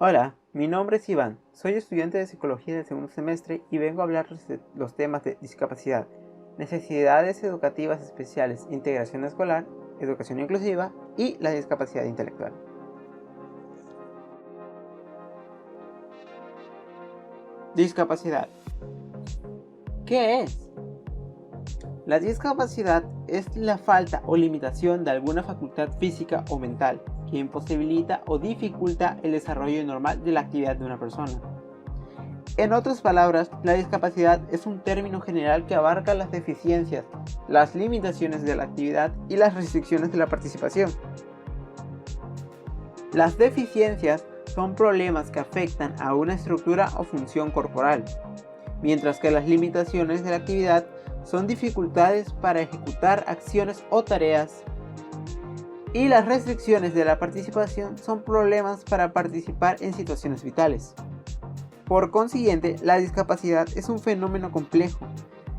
Hola, mi nombre es Iván, soy estudiante de Psicología del segundo semestre y vengo a hablarles de los temas de discapacidad, necesidades educativas especiales, integración escolar, educación inclusiva y la discapacidad intelectual. Discapacidad. ¿Qué es? La discapacidad es la falta o limitación de alguna facultad física o mental que imposibilita o dificulta el desarrollo normal de la actividad de una persona. En otras palabras, la discapacidad es un término general que abarca las deficiencias, las limitaciones de la actividad y las restricciones de la participación. Las deficiencias son problemas que afectan a una estructura o función corporal, mientras que las limitaciones de la actividad son dificultades para ejecutar acciones o tareas, y las restricciones de la participación son problemas para participar en situaciones vitales. Por consiguiente, la discapacidad es un fenómeno complejo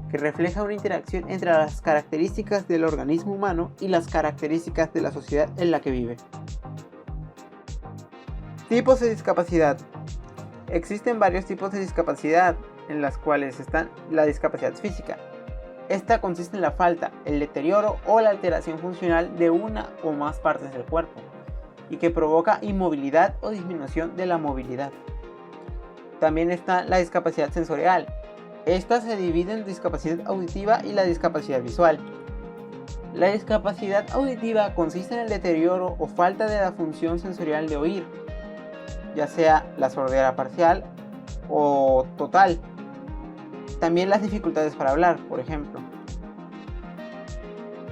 que refleja una interacción entre las características del organismo humano y las características de la sociedad en la que vive. Tipos de discapacidad. Existen varios tipos de discapacidad, en las cuales están la discapacidad física. Esta consiste en la falta, el deterioro o la alteración funcional de una o más partes del cuerpo, y que provoca inmovilidad o disminución de la movilidad. También está la discapacidad sensorial. Esta se divide en discapacidad auditiva y la discapacidad visual. La discapacidad auditiva consiste en el deterioro o falta de la función sensorial de oír, ya sea la sordera parcial o total. También las dificultades para hablar, por ejemplo.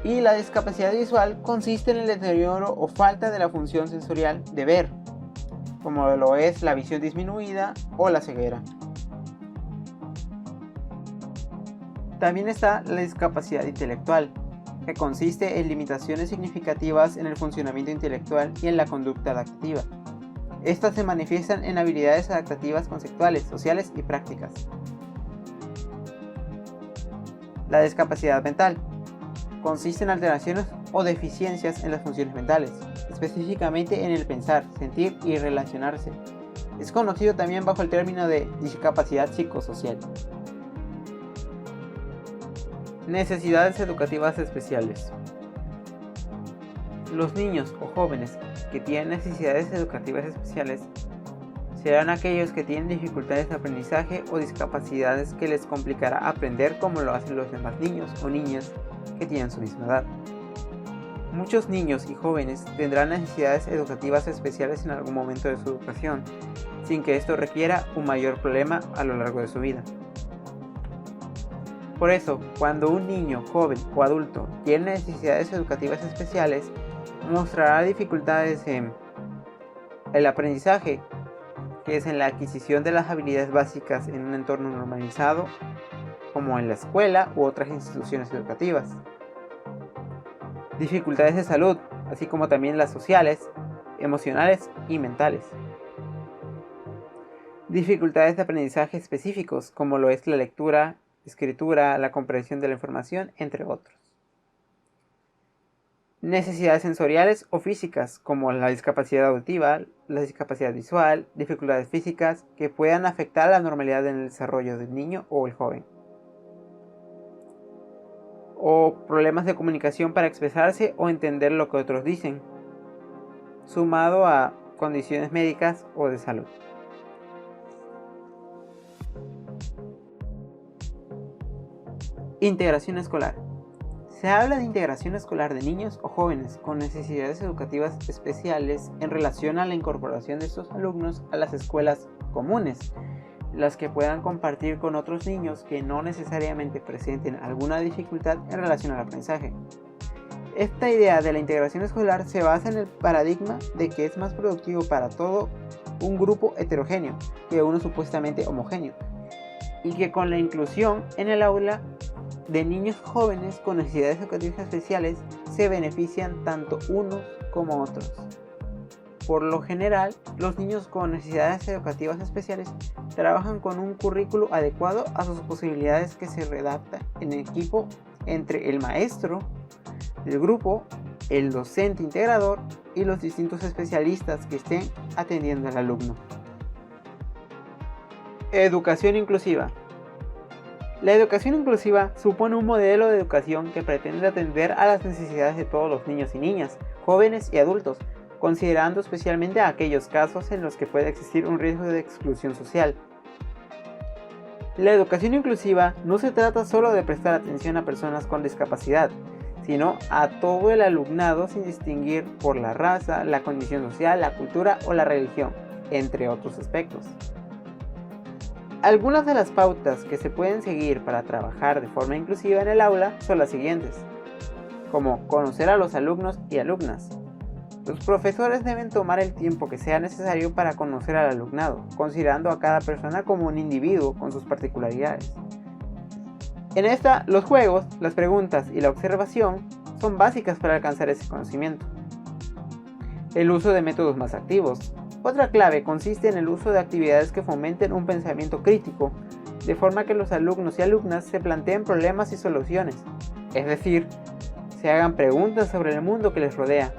Y la discapacidad visual consiste en el deterioro o falta de la función sensorial de ver, como lo es la visión disminuida o la ceguera. También está la discapacidad intelectual, que consiste en limitaciones significativas en el funcionamiento intelectual y en la conducta adaptativa. Estas se manifiestan en habilidades adaptativas conceptuales, sociales y prácticas. La discapacidad mental consiste en alteraciones o deficiencias en las funciones mentales, específicamente en el pensar, sentir y relacionarse. Es conocido también bajo el término de discapacidad psicosocial. Necesidades educativas especiales. Los niños o jóvenes que tienen necesidades educativas especiales serán aquellos que tienen dificultades de aprendizaje o discapacidades que les complicará aprender como lo hacen los demás niños o niñas que tienen su misma edad. Muchos niños y jóvenes tendrán necesidades educativas especiales en algún momento de su educación, sin que esto requiera un mayor problema a lo largo de su vida. Por eso, cuando un niño, joven o adulto tiene necesidades educativas especiales, mostrará dificultades en el aprendizaje, que es en la adquisición de las habilidades básicas en un entorno normalizado, como en la escuela u otras instituciones educativas. Dificultades de salud, así como también las sociales, emocionales y mentales. Dificultades de aprendizaje específicos, como lo es la lectura, escritura, la comprensión de la información, entre otros. Necesidades sensoriales o físicas, como la discapacidad auditiva, la discapacidad visual, dificultades físicas que puedan afectar la normalidad en el desarrollo del niño o el joven. O problemas de comunicación para expresarse o entender lo que otros dicen, sumado a condiciones médicas o de salud. Integración escolar. Se habla de integración escolar de niños o jóvenes con necesidades educativas especiales en relación a la incorporación de estos alumnos a las escuelas comunes, las que puedan compartir con otros niños que no necesariamente presenten alguna dificultad en relación al aprendizaje. Esta idea de la integración escolar se basa en el paradigma de que es más productivo para todo un grupo heterogéneo que uno supuestamente homogéneo, y que con la inclusión en el aula de niños jóvenes con necesidades educativas especiales se benefician tanto unos como otros. Por lo general, los niños con necesidades educativas especiales trabajan con un currículo adecuado a sus posibilidades que se redacta en equipo entre el maestro del grupo, el docente integrador y los distintos especialistas que estén atendiendo al alumno. Educación inclusiva. La educación inclusiva supone un modelo de educación que pretende atender a las necesidades de todos los niños y niñas, jóvenes y adultos, considerando especialmente aquellos casos en los que puede existir un riesgo de exclusión social. La educación inclusiva no se trata solo de prestar atención a personas con discapacidad, sino a todo el alumnado sin distinguir por la raza, la condición social, la cultura o la religión, entre otros aspectos. Algunas de las pautas que se pueden seguir para trabajar de forma inclusiva en el aula son las siguientes, como conocer a los alumnos y alumnas. Los profesores deben tomar el tiempo que sea necesario para conocer al alumnado, considerando a cada persona como un individuo con sus particularidades. En esta, los juegos, las preguntas y la observación son básicas para alcanzar ese conocimiento. El uso de métodos más activos. Otra clave consiste en el uso de actividades que fomenten un pensamiento crítico, de forma que los alumnos y alumnas se planteen problemas y soluciones, es decir, se hagan preguntas sobre el mundo que les rodea.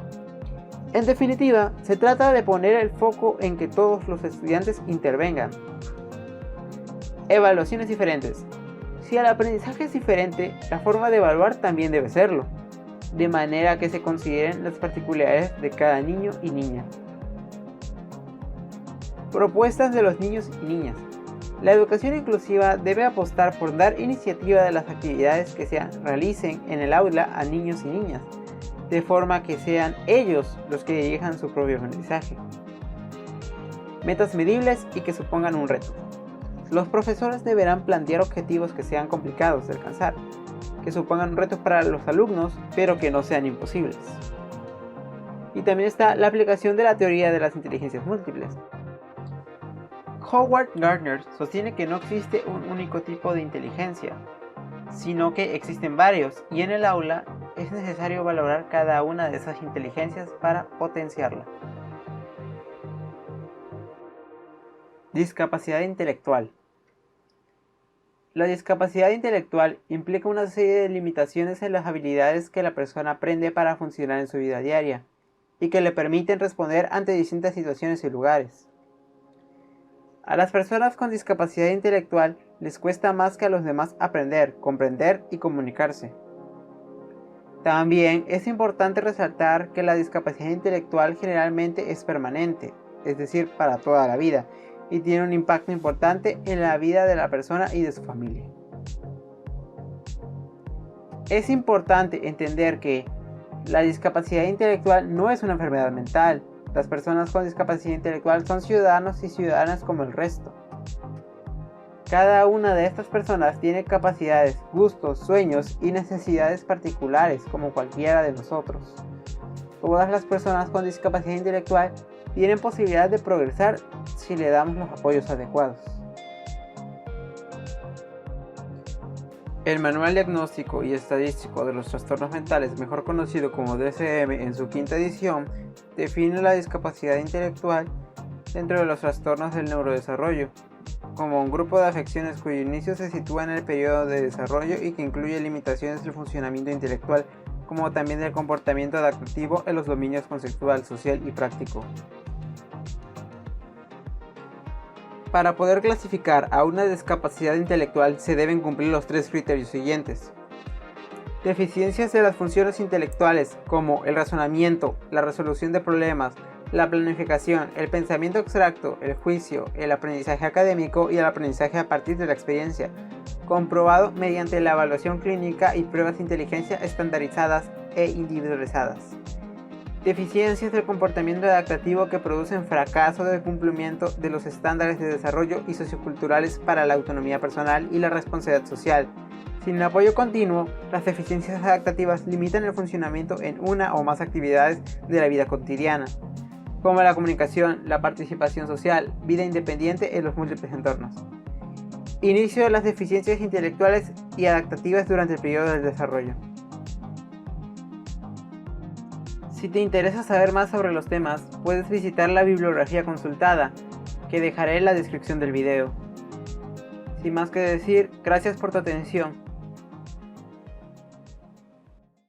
En definitiva, se trata de poner el foco en que todos los estudiantes intervengan. Evaluaciones diferentes. Si el aprendizaje es diferente, la forma de evaluar también debe serlo, de manera que se consideren las particularidades de cada niño y niña. Propuestas de los niños y niñas. La educación inclusiva debe apostar por dar iniciativa de las actividades que se realicen en el aula a niños y niñas, de forma que sean ellos los que dirijan su propio aprendizaje. Metas medibles y que supongan un reto. Los profesores deberán plantear objetivos que sean complicados de alcanzar, que supongan un reto para los alumnos, pero que no sean imposibles. Y también está la aplicación de la teoría de las inteligencias múltiples. Howard Gardner sostiene que no existe un único tipo de inteligencia, sino que existen varios, y en el aula es necesario valorar cada una de esas inteligencias para potenciarla. Discapacidad intelectual. La discapacidad intelectual implica una serie de limitaciones en las habilidades que la persona aprende para funcionar en su vida diaria, y que le permiten responder ante distintas situaciones y lugares. A las personas con discapacidad intelectual les cuesta más que a los demás aprender, comprender y comunicarse. También es importante resaltar que la discapacidad intelectual generalmente es permanente, es decir, para toda la vida, y tiene un impacto importante en la vida de la persona y de su familia. Es importante entender que la discapacidad intelectual no es una enfermedad mental. Las personas con discapacidad intelectual son ciudadanos y ciudadanas como el resto. Cada una de estas personas tiene capacidades, gustos, sueños y necesidades particulares como cualquiera de nosotros. Todas las personas con discapacidad intelectual tienen posibilidad de progresar si le damos los apoyos adecuados. El Manual Diagnóstico y Estadístico de los Trastornos Mentales, mejor conocido como DSM en su quinta edición, define la discapacidad intelectual dentro de los trastornos del neurodesarrollo, como un grupo de afecciones cuyo inicio se sitúa en el periodo de desarrollo y que incluye limitaciones del funcionamiento intelectual, como también del comportamiento adaptativo en los dominios conceptual, social y práctico. Para poder clasificar a una discapacidad intelectual se deben cumplir los tres criterios siguientes. Deficiencias de las funciones intelectuales como el razonamiento, la resolución de problemas, la planificación, el pensamiento abstracto, el juicio, el aprendizaje académico y el aprendizaje a partir de la experiencia, comprobado mediante la evaluación clínica y pruebas de inteligencia estandarizadas e individualizadas. Deficiencias del comportamiento adaptativo que producen fracaso del cumplimiento de los estándares de desarrollo y socioculturales para la autonomía personal y la responsabilidad social. Sin el apoyo continuo, las deficiencias adaptativas limitan el funcionamiento en una o más actividades de la vida cotidiana, como la comunicación, la participación social, vida independiente en los múltiples entornos. Inicio de las deficiencias intelectuales y adaptativas durante el periodo del desarrollo. Si te interesa saber más sobre los temas, puedes visitar la bibliografía consultada, que dejaré en la descripción del video. Sin más que decir, gracias por tu atención.